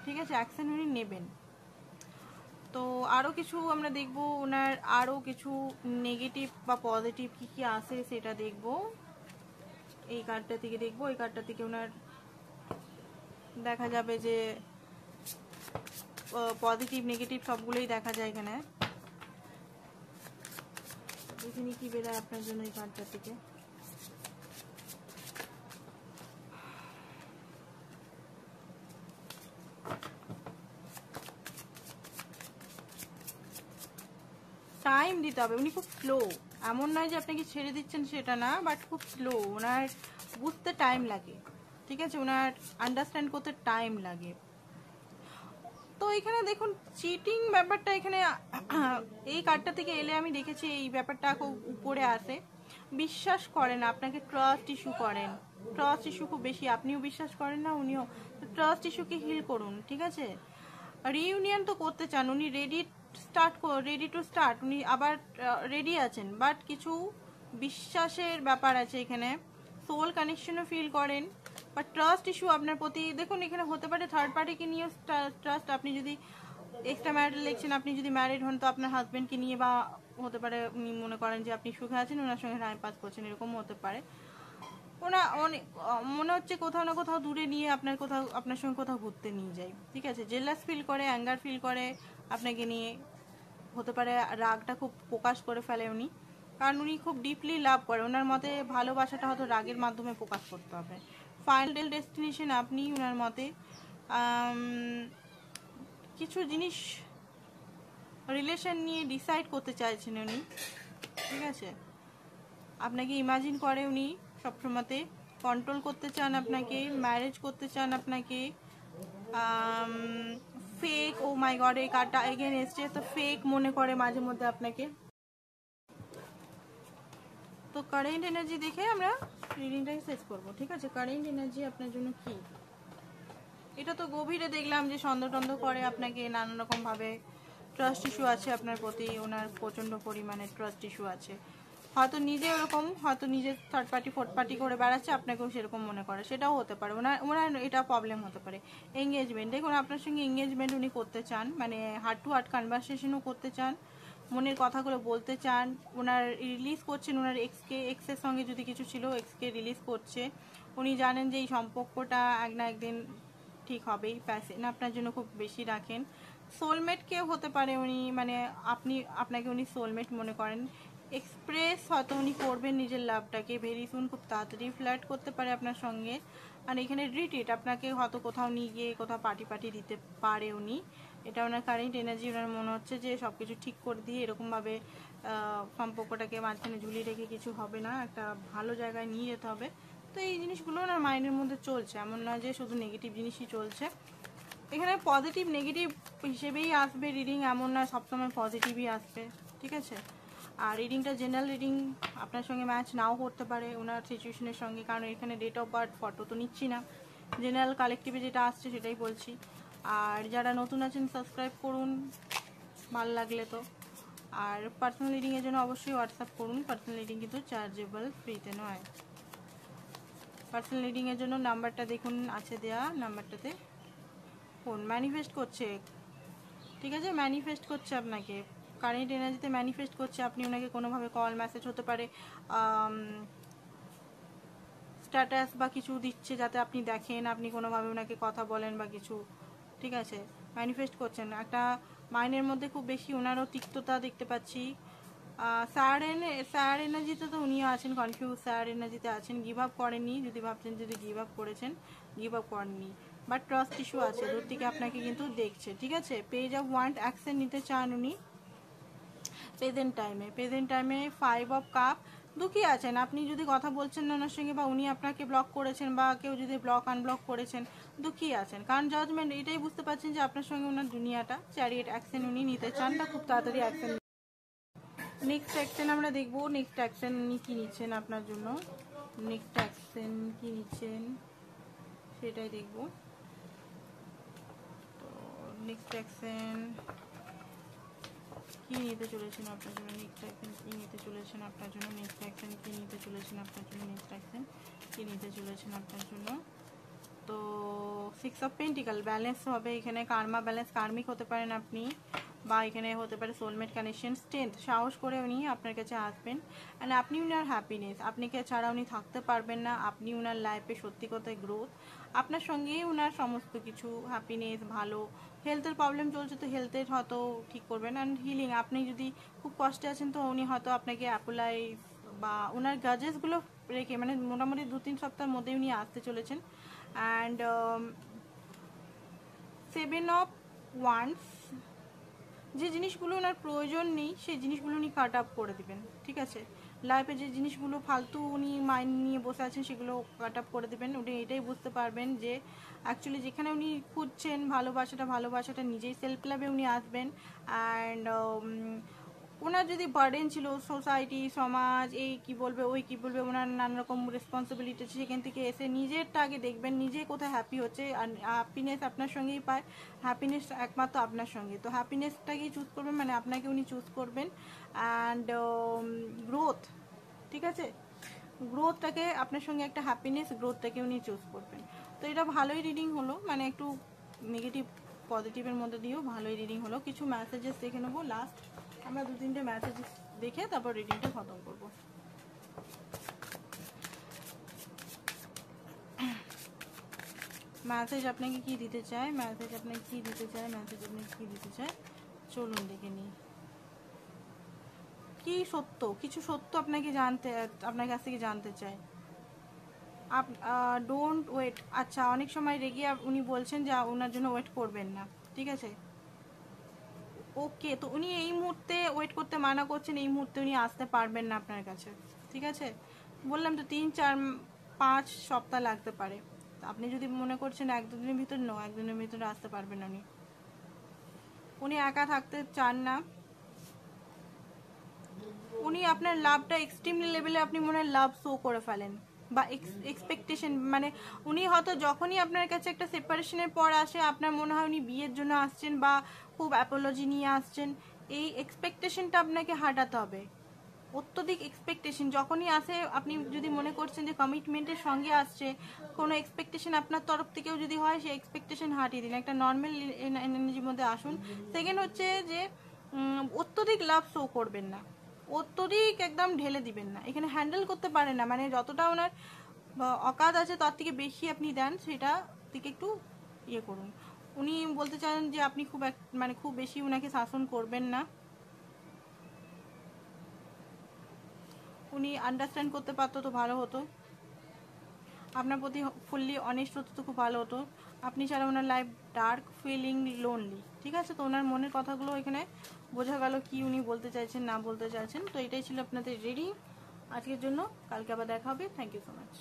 ঠিক আছে, অ্যাকশন উনি নেবেন। তো আরও কিছু আমরা দেখব, ওনার আরও কিছু নেগেটিভ বা পজিটিভ কী কী আসে সেটা দেখব। এই কার্ডটা থেকে দেখব, এই কার্ডটা থেকে ওনার দেখা যাবে যে পজিটিভ নেগেটিভ সবগুলোই দেখা যায় এখানে। এখানে কি বেরোয় আপনার জন্য এই কার্ডটা থেকে। টাইম দিতে হবে, উনি খুব স্লো, এমন নয় যে আপনাকে ছেড়ে দিচ্ছেন সেটা না, বাট খুব স্লো, ওনার বুঝতে টাইম লাগে, ঠিক আছে, ওনার আন্ডারস্ট্যান্ড করতে টাইম লাগে। তো এখানে দেখুন চিটিং ব্যাপারটা এখানে এই কার্ডটা থেকে এলে আমি দেখেছি এই ব্যাপারটা খুব উপরে আসে। বিশ্বাস করেন, আপনাকে ট্রাস্ট ইস্যু করেন, ট্রাস্ট ইস্যু খুব বেশি, আপনিও বিশ্বাস করেন না উনিও, ট্রাস্ট ইস্যুকে হিল করুন, ঠিক আছে। রিইউনিয়ন তো করতে চান উনি, রেডি টু স্টার্ট, উনি আবার রেডি আছেন, বাট কিছু বিশ্বাসের ব্যাপার আছে এখানে, সোল কানেকশনও ফিল করেন, বাট ট্রাস্ট ইস্যু আপনার প্রতি, দেখুন এখানে হতে পারে থার্ড পার্টিকে নিয়ে ট্রাস্ট, আপনি যদি এক্সট্রা ম্যারিটাল দেখছেন, আপনি যদি ম্যারিড হন তো আপনার হাজবেন্ডকে নিয়ে, বা হতে পারে উনি মনে করেন যে আপনি সুখে আছেন, ওনার সঙ্গে টাইম পাস করছেন, এরকমও হতে পারে। ওনা অনেক মনে হচ্ছে কোথাও না কোথাও দূরে নিয়ে আপনার সঙ্গে কোথাও ঘুরতে নিয়ে যায়, ঠিক আছে, জেলাস ফিল করে, অ্যাঙ্গার ফিল করে আপনাকে নিয়ে, হতে পারে রাগটা খুব প্রকাশ করে ফেলে উনি, কারণ উনি খুব ডিপলি লাভ করে, ওনার মতে ভালোবাসাটা হয়তো রাগের মাধ্যমে প্রকাশ করতে হবে। ফাইনাল ডেস্টিনেশন আপনি ওনার মতে কিছু জিনিস রিলেশন নিয়ে ডিসাইড করতে চাইছেন উনি, ঠিক আছে, আপনাকে ইমাজিন করে উনি সবসময়তে, কন্ট্রোল করতে চান আপনাকে, ম্যারেজ করতে চান আপনাকে। ফেক, ও মাই গড, এই কার্ডটা এগেন এসছে, তো ফেক মনে করে মাঝে মধ্যে আপনাকে। তো কারেন্ট এনার্জি দেখে আমরা রিডিংটাই শেষ করবো, ঠিক আছে। কারেন্ট এনার্জি আপনার জন্য কি, এটা তো গভীরে দেখলাম যে সন্দেহ টন্দেহ করে আপনাকে নানান রকম ভাবে, ট্রাস্ট ইস্যু আছে আপনার প্রতি, ওনার প্রচন্ড পরিমাণে ট্রাস্ট ইস্যু আছে, হয়তো নিজে ওরকম, হয়তো নিজে থার্ড পার্টি ফোর্থ পার্টি করে বেড়াচ্ছে, আপনাকেও সেরকম মনে করে, সেটাও হতে পারে, ওনার এটা প্রবলেম হতে পারে। এঙ্গেজমেন্ট, দেখুন আপনার সঙ্গে এঙ্গেজমেন্ট উনি করতে চান, মানে হার্ট টু হার্ট কনভারসেশনও করতে চান, মনের কথাগুলো বলতে চান, ওনার রিলিজ করছেন ওনার এক্সের সঙ্গে যদি কিছু ছিল, এক্সকে রিলিজ করছে, উনি জানেন যে এই সম্পর্কটা এক না একদিন ঠিক হবেই। প্যাশন আপনার জন্য খুব বেশি রাখেন। সোলমেট কেউ হতে পারে উনি, মানে আপনাকে উনি সোলমেট মনে করেন। এক্সপ্রেস হয়তো উনি করবেন নিজের লাভটাকে ভেরি সুন, খুব তাড়াতাড়ি ফ্ল্যাট করতে পারে আপনার সঙ্গে। আর এখানে রিট্রিট, আপনাকে হয়তো কোথাও নিয়ে গিয়ে কোথাও পার্টি দিতে পারে উনি। এটা ওনার কারেন্ট এনার্জি। ওনার মনে হচ্ছে যে সব কিছু ঠিক করে দিয়ে এরকমভাবে সম্পর্কটাকে মাঝখানে ঝুলিয়ে রেখে কিছু হবে না, একটা ভালো জায়গায় নিয়ে যেতে হবে। তো এই জিনিসগুলো ওনার মাইন্ডের মধ্যে চলছে, এমন নয় যে শুধু নেগেটিভ জিনিসই চলছে। এখানে পজিটিভ নেগেটিভ হিসেবেই আসবে রিডিং, এমন না সবসময় পজিটিভই আসবে, ঠিক আছে। আর রিডিংটা জেনারেল রিডিং, আপনার সঙ্গে ম্যাচ নাও করতে পারে ওনার সিচুয়েশনের সঙ্গে, কারণ এখানে ডেট অফ বার্থ ফটো তো নিচ্ছি না, জেনারেল কালেকটিভে যেটা আসছে সেটাই বলছি। আর যারা নতুন আছেন সাবস্ক্রাইব করুন ভালো লাগলে তো। আর পার্সোনাল রিডিংয়ের জন্য অবশ্যই হোয়াটসঅ্যাপ করুন। পার্সোনাল রিডিং কিন্তু চার্জেবল, ফ্রিতে নয়। পার্সোনাল রিডিংয়ের জন্য নাম্বারটা দেখুন আছে দেয়া, নাম্বারটাতে ফোন ম্যানিফেস্ট করছে, ঠিক আছে, ম্যানিফেস্ট করছে আপনাকে, কারেন্ট এনার্জিতে ম্যানিফেস্ট করছে। আপনি ওনাকে কোনোভাবে কল মেসেজ হতে পারে, স্ট্যাটাস বা কিছু দিচ্ছে যাতে আপনি দেখেন, আপনি কোনোভাবে ওনাকে কথা বলেন বা কিছু, ঠিক আছে, ম্যানিফেস্ট করছেন। একটা মাইন্ডের মধ্যে খুব বেশি ওনারও তিক্ততা দেখতে পাচ্ছি। স্যার এনার্জিতে তো উনিও আছেন, কনফিউজ স্যার এনার্জিতে আছেন। গিভ আপ করেননি, যদি ভাবছেন যদি গিভ আপ করেছেন, গিভ আপ করেননি, বাট ট্রাস্ট ইস্যু আছে, দূর থেকে আপনাকে কিন্তু দেখছে, ঠিক আছে। পেজ অফ ওয়ান্ট অ্যাকশন নিতে চান উনি প্রেজেন্ট টাইমে 5 অফ কাপ, দুঃখী আছেন। আপনি যদি কথা বলছেন না ওনার সঙ্গে, বা উনি আপনাকে ব্লক করেছেন, বা কেউ যদি আনব্লক করেছেন, দুঃখী আছেন, কারণ জাজমেন্ট এটাই বুঝতে পারছেন যে আপনার সঙ্গে ওনার দুনিয়াটা চ্যারিয়েট অ্যাকশন উনি নিতে চান, তা খুব তাড়াতাড়ি অ্যাকশন। নেক্সট অ্যাকশন আমরা দেখবো, নেক্সট অ্যাকশন উনি কী নিচ্ছেন আপনার জন্য, নেক্সট অ্যাকশন কী নিচ্ছেন সেটাই দেখবো। তো নেক্সট অ্যাকশন কি নিতে চলেছেন আপনার জন্য, নেক্সট অ্যাকশন কি নিতে চলেছেন আপনার জন্য, নেক্সট অ্যাকশন কি নিতে চলেছেন আপনার জন্য, নেক্সট অ্যাকশন কি নিতে চলেছেন আপনার জন্য। তো 6 অফ পেন্টিকাল, ব্যালেন্স হবে এখানে, কার্মা ব্যালেন্স, কার্মিক হতে পারেন আপনি, বা এখানে হতে পারে সোলমেট কানেকশন। স্ট্রেংথ, সাহস করে উনি আপনার কাছে আসবেন, অ্যান্ড আপনি উনার হ্যাপিনেস, আপনাকে ছাড়া উনি থাকতে পারবেন না, আপনি উনার লাইফে সত্যি কথায় গ্রোথ, আপনার সঙ্গেই উনার সমস্ত কিছু হ্যাপিনেস, ভালো। হেলথের প্রবলেম চলছে তো হেলথের হয়তো ঠিক করবেন, অ্যান্ড হিলিং, আপনি যদি খুব কষ্টে আছেন তো উনি হয়তো আপনাকে অ্যাপোলাইজ বা ওনার গাজেসগুলো রেখে, মানে মোটামুটি 2-3 সপ্তাহের মধ্যে উনি আসতে চলেছেন। অ্যান্ড 7 অফ ওয়ান্স, যে জিনিসগুলো ওনার প্রয়োজন নেই সেই জিনিসগুলো উনি কাট আপ করে দিবেন, ঠিক আছে। লাইফে যে জিনিসগুলো ফালতু উনি মাইন্ড নিয়ে বসে আছেন সেগুলো কাট আপ করে দেবেন। উনি এটাই বুঝতে পারবেন যে অ্যাকচুয়ালি যেখানে উনি খুঁজছেন ভালোবাসাটা নিজেই সেলফ লাভে উনি আসবেন। অ্যান্ড ওনার যদি বার্ডেন ছিল সোসাইটি, সমাজ, এই কি বলবে ওই কি বলবে, ওনার নানা রকম রেসপন্সিবিলিটি, সেখান থেকে এসে নিজেরটা আগে দেখবেন, নিজে কোথায় হ্যাপি হচ্ছে। আর হ্যাপিনেস আপনার সঙ্গেই পায়, হ্যাপিনেস একমাত্র আপনার সঙ্গে, তো হ্যাপিনেসটাকেই চুজ করবেন, মানে আপনাকে উনি চুজ করবেন। অ্যান্ড গ্রোথ, ঠিক আছে, গ্রোথটাকে আপনার সঙ্গে একটা হ্যাপিনেস, গ্রোথটাকে উনি চুজ করবেন। তো এটা ভালোই রিডিং হলো, মানে একটু নেগেটিভ পজিটিভের মধ্যে দিয়েও ভালোই রিডিং হলো। কিছু মেসেজেস দেখে নেবো লাস্ট, আমরা 2-3টে মেসেজেস দেখে তারপর রিডিংটা খতম করব। মেসেজ আপনাকে কি দিতে চায়, মেসেজ আপনাকে কি দিতে চায়, মেসেজ আপনাকে কি দিতে চায়, চলুন দেখে নিই। কি সত্য, কিছু সত্য আপনাকে আপনার কাছ থেকে জানতে চায়। ডোন্ট ওয়েট, আচ্ছা অনেক সময় রেগে উনি বলছেন যে ওনার জন্য ওয়েট করবেন না, ঠিক আছে। ওকে, তো উনি এই মুহূর্তে ওয়েট করতে মানা করছেন, এই মুহূর্তে উনি আসতে পারবেন না আপনার কাছে, ঠিক আছে। বললাম তো 3-4-5 সপ্তাহ লাগতে পারে। আপনি যদি মনে করছেন 1-2 দিনের ভিতর, 1 দিনের ভিতরে আসতে পারবেন না। উনি একা থাকতে চান না, উনি আপনার লাভটা এক্সট্রিম লেভেলে, আপনি মনে হয় লাভ শো করে ফেলেন, বা এক্সপেকটেশন, মানে উনি হয়তো যখনই আপনার কাছে একটা সেপারেশনের পর আসে, আপনার মনে হয় উনি বিয়ের জন্য আসছেন বা খুব অ্যাপোলজি নিয়ে আসছেন। এই এক্সপেকটেশনটা আপনাকে হাঁটাতে হবে, অত্যধিক এক্সপেকটেশন যখনই আসে, আপনি যদি মনে করছেন যে কমিটমেন্টের সঙ্গে আসছে, কোনো এক্সপেকটেশন আপনার তরফ থেকেও যদি হয়, সেই এক্সপেকটেশন হাঁটিয়ে দিন, একটা নর্মাল এনার্জির মধ্যে আসুন। সেকেন্ড হচ্ছে যে অত্যধিক লাভ শো করবেন না, অত্যধিক একদম ঢেলে দিবেন না, এখানে হ্যান্ডেল করতে পারেন না, মানে যতটা ওনার অকাত আছে তার থেকে বেশি আপনি দেন, সেটা থেকে একটু ইয়ে করুন। উনি বলতে চান যে আপনি মানে খুব বেশি উনাকে শাসন করবেন না, উনি আন্ডারস্ট্যান্ড করতে পারতো তো ভালো হতো, আপনার প্রতি ফুললি অনেস্ট হতো তো খুব ভালো হতো। আপনি ছাড়া ওনার লাইফ ডার্ক, ফিলিং লোনলি, ঠিক আছে? তো ওনার মনের কথাগুলো এখানে বোঝা গেল কি উনি বলতে চাইছেন না বলতে চাইছেন। তো এটাই ছিল আপনাদের রিডিং আজকের জন্য, কালকে আবার দেখা হবে। Thank you so much.